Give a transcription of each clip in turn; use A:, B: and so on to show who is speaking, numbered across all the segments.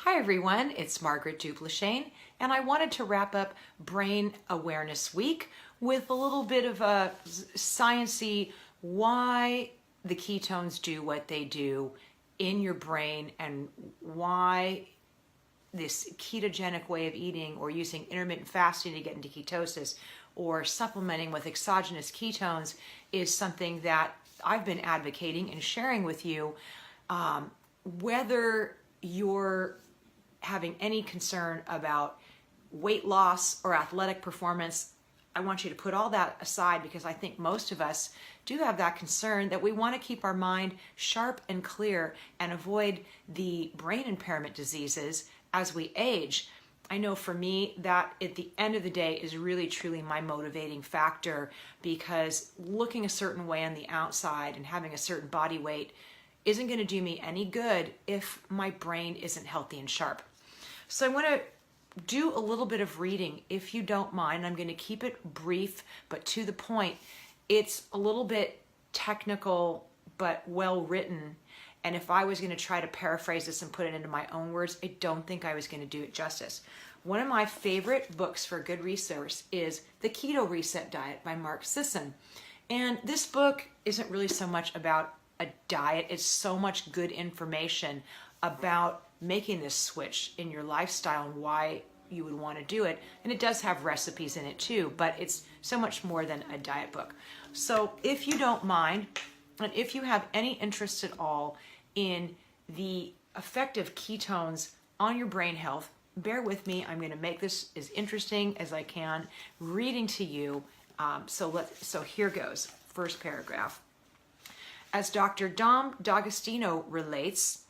A: Hi everyone, it's Margaret Duplashane, and I wanted to wrap up Brain Awareness Week with a little bit of a science-y why the ketones do what they do in your brain and why this ketogenic way of eating or using intermittent fasting to get into ketosis or supplementing with exogenous ketones is something that I've been advocating and sharing with you. Whether you're having any concern about weight loss or athletic performance, I want you to put all that aside because I think most of us do have that concern that we want to keep our mind sharp and clear and avoid the brain impairment diseases as we age. I know for me that at the end of the day is really truly my motivating factor, because looking a certain way on the outside and having a certain body weight isn't going to do me any good if my brain isn't healthy and sharp. So I want to do a little bit of reading, if you don't mind. I'm going to keep it brief but to the point. It's a little bit technical but well written, and if I was going to try to paraphrase this and put it into my own words, I don't think I was going to do it justice. One of my favorite books for a good resource is The Keto Reset Diet by Mark Sisson. And this book isn't really so much about a diet, it's so much good information about making this switch in your lifestyle and why you would want to do it. And it does have recipes in it too, but it's so much more than a diet book. So if you don't mind, and if you have any interest at all in the effect of ketones on your brain health, bear with me. I'm going to make this as interesting as I can, reading to you. So here goes. First paragraph. As Dr. Dom D'Agostino relates,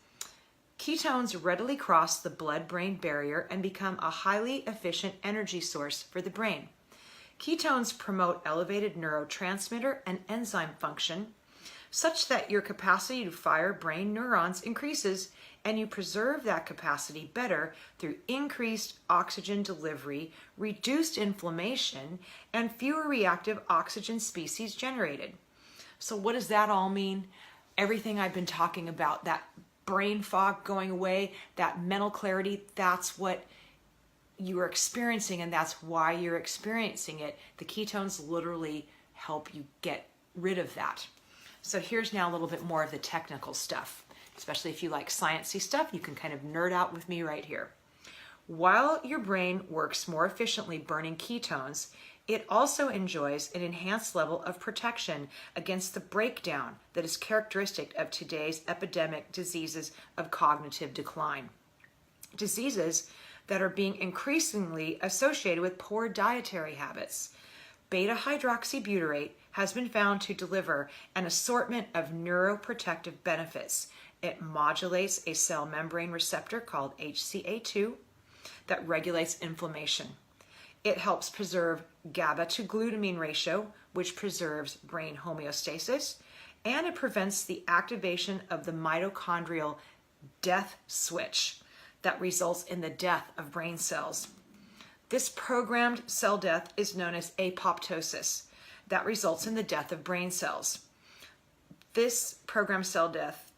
A: ketones readily cross the blood-brain barrier and become a highly efficient energy source for the brain. Ketones promote elevated neurotransmitter and enzyme function, such that your capacity to fire brain neurons increases, and you preserve that capacity better through increased oxygen delivery, reduced inflammation, and fewer reactive oxygen species generated. So what does that all mean? Everything I've been talking about, that brain fog going away, that mental clarity, that's what you are experiencing, and that's why you're experiencing it. The ketones literally help you get rid of that. So here's now a little bit more of the technical stuff. Especially if you like sciencey stuff, you can kind of nerd out with me right here. While your brain works more efficiently burning ketones, it also enjoys an enhanced level of protection against the breakdown that is characteristic of today's epidemic diseases of cognitive decline. Diseases that are being increasingly associated with poor dietary habits. Beta-hydroxybutyrate has been found to deliver an assortment of neuroprotective benefits. It modulates a cell membrane receptor called HCA2 that regulates inflammation. It helps preserve GABA to glutamine ratio, which preserves brain homeostasis, and it prevents the activation of the mitochondrial death switch that results in the death of brain cells. This programmed cell death is known as apoptosis that results in the death of brain cells. This programmed cell death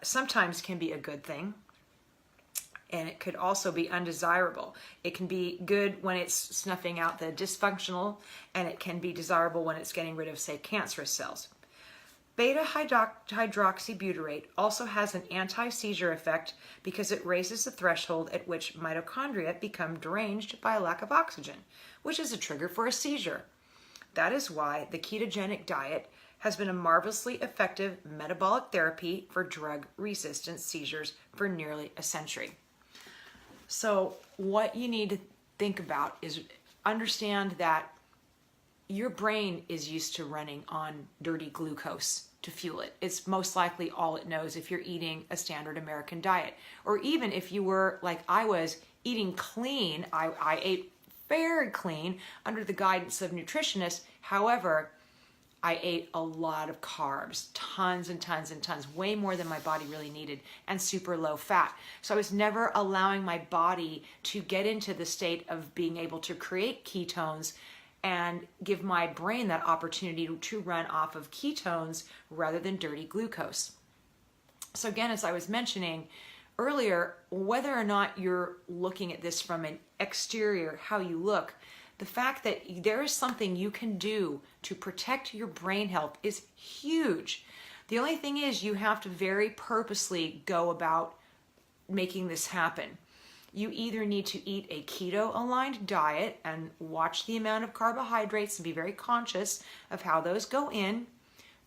A: sometimes can be a good thing, and it could also be undesirable. It can be good when it's snuffing out the dysfunctional, and it can be desirable when it's getting rid of, say, cancerous cells. Beta-hydroxybutyrate also has an anti-seizure effect because it raises the threshold at which mitochondria become deranged by a lack of oxygen, which is a trigger for a seizure. That is why the ketogenic diet has been a marvelously effective metabolic therapy for drug-resistant seizures for nearly a century. So what you need to think about is understand that your brain is used to running on dirty glucose to fuel it. It's most likely all it knows if you're eating a standard American diet. Or even if you were, like I was, eating clean, I ate very clean under the guidance of nutritionists. However, I ate a lot of carbs, tons and tons and tons, way more than my body really needed, and super low fat. So I was never allowing my body to get into the state of being able to create ketones and give my brain that opportunity to run off of ketones rather than dirty glucose. So again, as I was mentioning, earlier, whether or not you're looking at this from an exterior, how you look, the fact that there is something you can do to protect your brain health is huge. The only thing is you have to very purposely go about making this happen. You either need to eat a keto-aligned diet and watch the amount of carbohydrates and be very conscious of how those go in.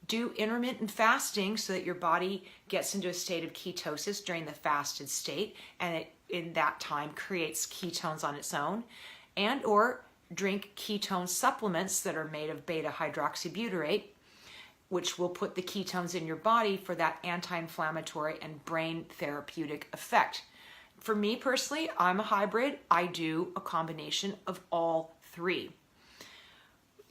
A: Do intermittent fasting so that your body gets into a state of ketosis during the fasted state, and it in that time creates ketones on its own. And or drink ketone supplements that are made of beta hydroxybutyrate, which will put the ketones in your body for that anti-inflammatory and brain therapeutic effect. For me personally, I'm a hybrid. I do a combination of all three.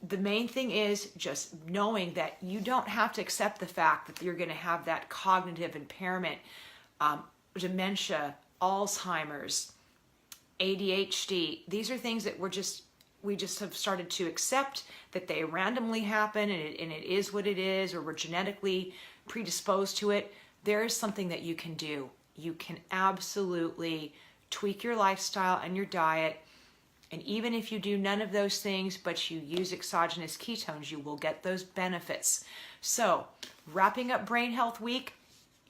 A: The main thing is just knowing that you don't have to accept the fact that you're going to have that cognitive impairment, dementia, Alzheimer's, ADHD. These are things that we just have started to accept that they randomly happen, and it is what it is, or we're genetically predisposed to it. There is something that you can do. You can absolutely tweak your lifestyle and your diet. And even if you do none of those things, but you use exogenous ketones, you will get those benefits. So, wrapping up Brain Health Week,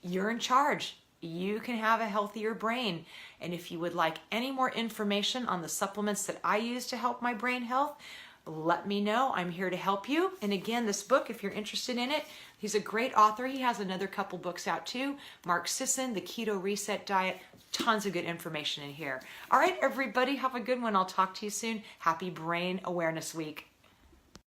A: you're in charge. You can have a healthier brain. And if you would like any more information on the supplements that I use to help my brain health, let me know. I'm here to help you. And again, this book, if you're interested in it, he's a great author. He has another couple books out too. Mark Sisson, The Keto Reset Diet. Tons of good information in here. All right, everybody, have a good one. I'll talk to you soon. Happy Brain Awareness Week.